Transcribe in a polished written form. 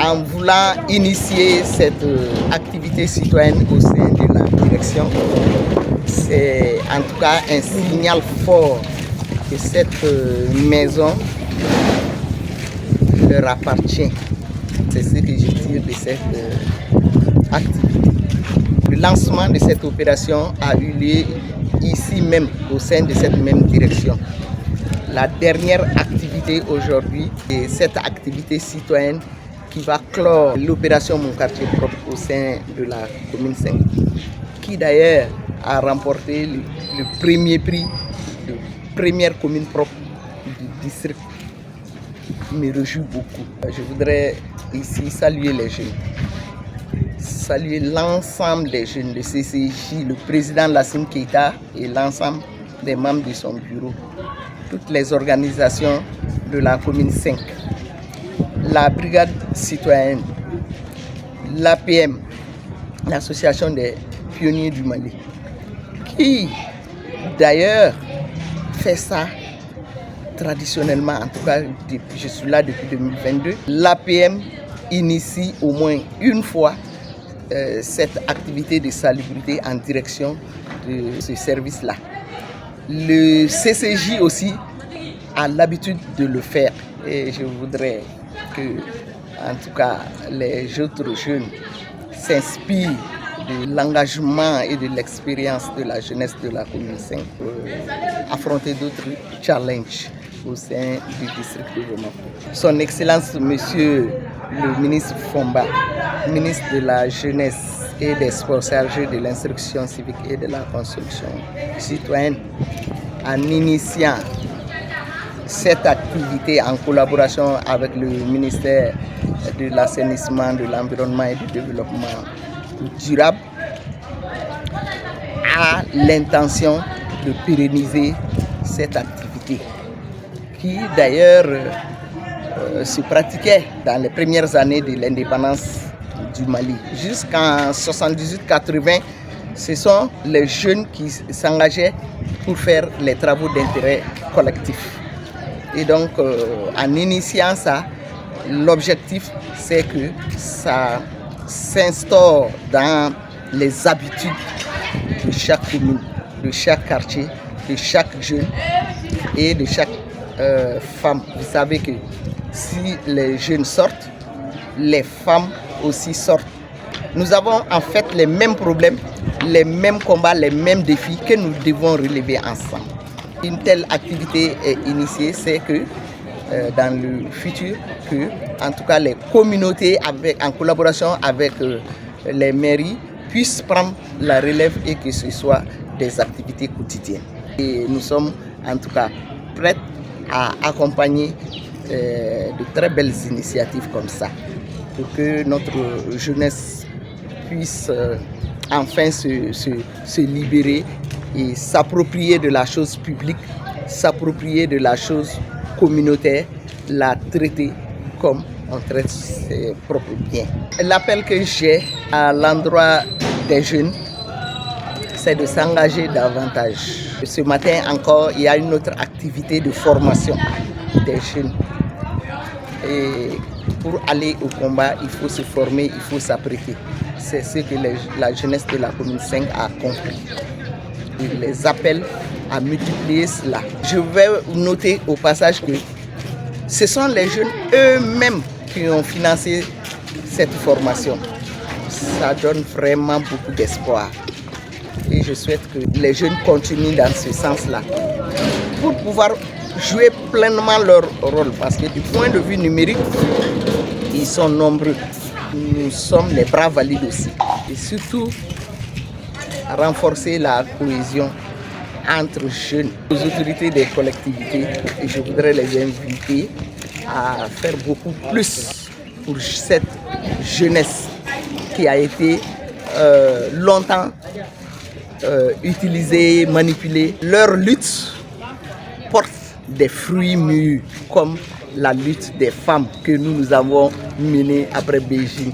En voulant initier cette activité citoyenne au sein de la direction, c'est en tout cas un signal fort que cette maison leur appartient. C'est ce que je tire de cette activité. Le lancement de cette opération a eu lieu ici même, au sein de cette même direction. La dernière activité aujourd'hui est cette activité citoyenne qui va clore l'opération Mon quartier propre au sein de la commune 5, qui d'ailleurs a remporté le premier prix de première commune propre du district. Me réjouit beaucoup. Je voudrais ici saluer les jeunes, saluer l'ensemble des jeunes de CCJ, le président Lassine Keita et l'ensemble des membres de son bureau, toutes les organisations de la commune 5, la brigade citoyenne, l'APM, l'association des pionniers du Mali, qui d'ailleurs fait ça traditionnellement, en tout cas je suis là depuis 2022. L'APM initie au moins une fois cette activité de salubrité en direction de ce service-là. Le CCJ aussi a l'habitude de le faire et je voudrais que, en tout cas, les autres jeunes s'inspirent de l'engagement et de l'expérience de la jeunesse de la commune 5 pour affronter d'autres challenges au sein du district de Bamako. Son Excellence, Monsieur le ministre Fomba, ministre de la Jeunesse et des Sports chargé de l'instruction civique et de la construction citoyenne, en initiant cette activité en collaboration avec le ministère de l'Assainissement, de l'Environnement et du Développement durable, a l'intention de pérenniser cette activité qui d'ailleurs se pratiquait dans les premières années de l'indépendance du Mali. Jusqu'en 78-80, ce sont les jeunes qui s'engageaient pour faire les travaux d'intérêt collectif. Et donc, en initiant ça, l'objectif, c'est que ça s'instaure dans les habitudes de chaque commune, de chaque quartier, de chaque jeune et de chaque femme. Vous savez que si les jeunes sortent, les femmes aussi sortent. Nous avons en fait les mêmes problèmes, les mêmes combats, les mêmes défis que nous devons relever ensemble. Une telle activité est initiée, c'est que dans le futur, que en tout cas les communautés en collaboration avec les mairies puissent prendre la relève et que ce soit des activités quotidiennes. Et nous sommes en tout cas prêts à accompagner de très belles initiatives comme ça pour que notre jeunesse puisse enfin se libérer et s'approprier de la chose publique, s'approprier de la chose communautaire, la traiter comme on traite ses propres biens. L'appel que j'ai à l'endroit des jeunes, c'est de s'engager davantage. Ce matin encore, il y a une autre activité de formation des jeunes. Et pour aller au combat, il faut se former, il faut s'apprêter. C'est ce que la jeunesse de la commune 5 a compris. Il les appelle à multiplier cela. Je vais noter au passage que ce sont les jeunes eux-mêmes qui ont financé cette formation. Ça donne vraiment beaucoup d'espoir. Et je souhaite que les jeunes continuent dans ce sens-là pour pouvoir jouer pleinement leur rôle. Parce que du point de vue numérique, ils sont nombreux. Nous sommes les bras valides aussi. Et surtout, renforcer la cohésion entre jeunes, les autorités des collectivités. Et je voudrais les inviter à faire beaucoup plus pour cette jeunesse qui a été longtemps utilisée, manipulée. Leur lutte porte des fruits mûrs, comme la lutte des femmes que nous avons menée après Beijing.